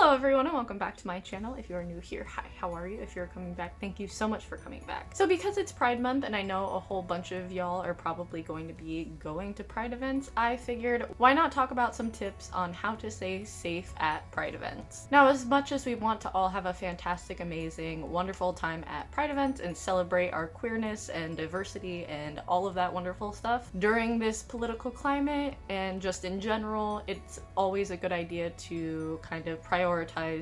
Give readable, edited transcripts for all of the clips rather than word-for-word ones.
Hello everyone and welcome back to my channel. If you are new here, hi, how are you? If you're coming back, thank you so much for coming back. So because it's Pride Month and I know a whole bunch of y'all are probably going to be going to Pride events, I figured why not talk about some tips on how to stay safe at Pride events. Now, as much as we want to all have a fantastic, amazing, wonderful time at Pride events and celebrate our queerness and diversity and all of that wonderful stuff, during this political climate and just in general, it's always a good idea to kind of prioritize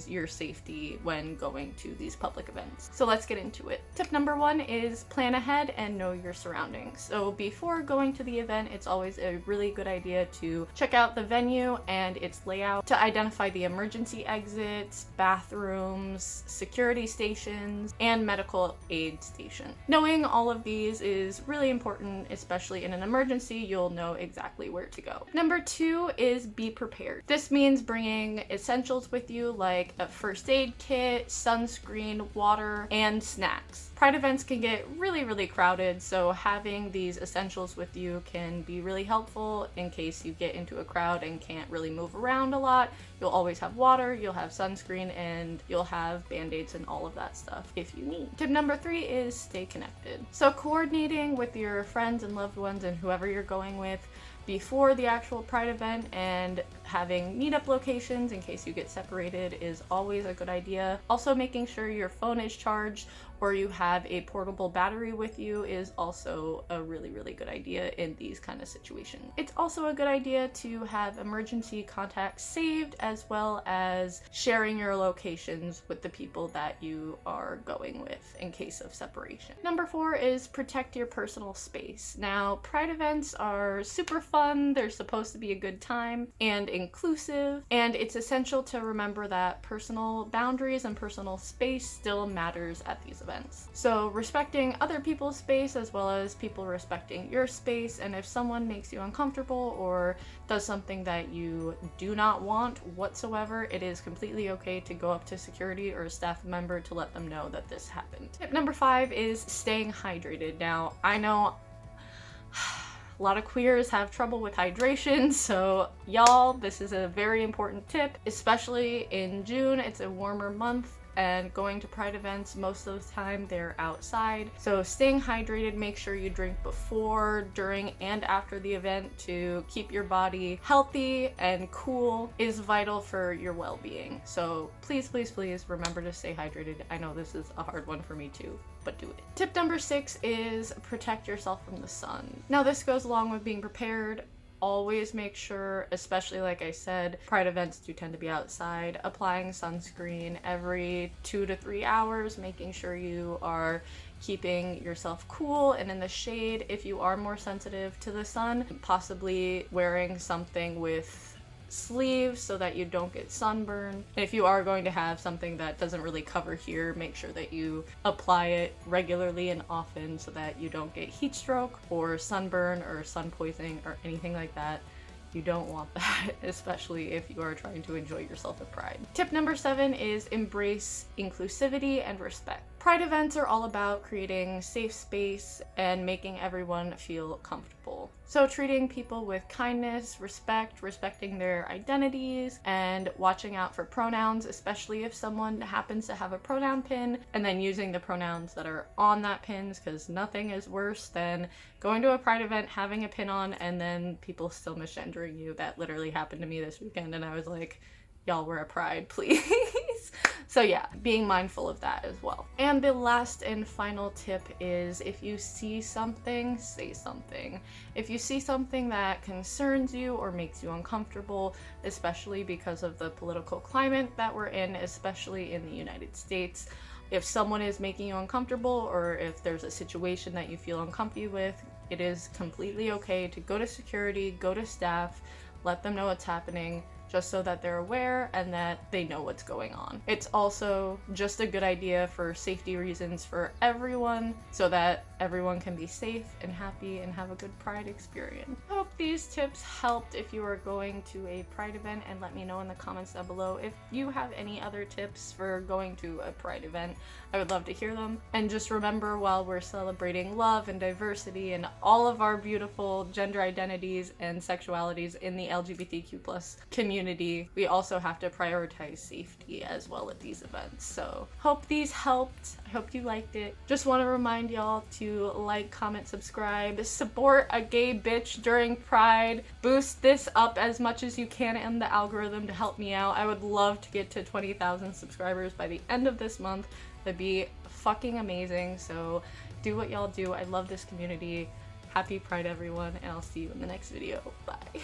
your safety when going to these public events. So let's get into it. Tip number one is plan ahead and know your surroundings. So before going to the event, it's always a really good idea to check out the venue and its layout to identify the emergency exits, bathrooms, security stations, and medical aid station. Knowing all of these is really important, especially in an emergency. You'll know exactly where to go. Number two is be prepared. This means bringing essentials with you like a first aid kit, sunscreen, water, and snacks. Pride events can get really crowded, so having these essentials with you can be really helpful in case you get into a crowd and can't really move around a lot. You'll always have water, you'll have sunscreen, and you'll have band-aids and all of that stuff if you need. Tip number three is stay connected. So coordinating with your friends and loved ones and whoever you're going with before the actual Pride event and having meetup locations in case you get separated is always a good idea. Also, making sure your phone is charged or you have a portable battery with you is also a really good idea in these kind of situations. It's also a good idea to have emergency contacts saved, as well as sharing your locations with the people that you are going with in case of separation. Number four is protect your personal space. Now, Pride events are super fun, they're supposed to be a good time and inclusive, and it's essential to remember that personal boundaries and personal space still matters at these events. So respecting other people's space as well as people respecting your space, and if someone makes you uncomfortable or does something that you do not want whatsoever, it is completely okay to go up to security or a staff member to let them know that this happened. Tip number five is staying hydrated. Now, I know a lot of queers have trouble with hydration, so y'all, this is a very important tip, especially in June. It's a warmer month, and going to Pride events, most of the time they're outside. So staying hydrated, make sure you drink before, during, and after the event to keep your body healthy and cool is vital for your well-being. So please remember to stay hydrated. I know this is a hard one for me too, but do it. Tip number six is protect yourself from the sun. Now, this goes along with being prepared. Always make sure, especially like I said, Pride events do tend to be outside, applying sunscreen every 2 to 3 hours, making sure you are keeping yourself cool and in the shade. If you are more sensitive to the sun, possibly wearing something with sleeves so that you don't get sunburn. If you are going to have something that doesn't really cover here, make sure that you apply it regularly and often so that you don't get heat stroke or sunburn or sun poisoning or anything like that. You don't want that, especially if you are trying to enjoy yourself at Pride. Tip number seven is embrace inclusivity and respect. Pride events are all about creating safe space and making everyone feel comfortable. So treating people with kindness, respect, respecting their identities, and watching out for pronouns, especially if someone happens to have a pronoun pin, and then using the pronouns that are on that pins, because nothing is worse than going to a Pride event, having a pin on, and then people still misgendering you. That literally happened to me this weekend, and I was like, y'all, we're at Pride, please. So yeah, being mindful of that as well. And the last and final tip is if you see something, say something. If you see something that concerns you or makes you uncomfortable, especially because of the political climate that we're in, especially in the United States, if someone is making you uncomfortable or if there's a situation that you feel uncomfortable with, it is completely okay to go to security, go to staff, let them know what's happening, just so that they're aware and that they know what's going on. It's also just a good idea for safety reasons for everyone so that everyone can be safe and happy and have a good Pride experience. I hope these tips helped if you are going to a Pride event, and let me know in the comments down below if you have any other tips for going to a Pride event. I would love to hear them. And just remember, while we're celebrating love and diversity and all of our beautiful gender identities and sexualities in the LGBTQ+ community, we also have to prioritize safety as well at these events. So hope these helped. I hope you liked it. Just want to remind y'all to like, comment, subscribe, support a gay bitch during Pride, boost this up as much as you can in the algorithm to help me out. I would love to get to 20,000 subscribers by the end of this month. That'd be fucking amazing. So do what y'all do. I love this community. Happy Pride, everyone, and I'll see you in the next video. Bye.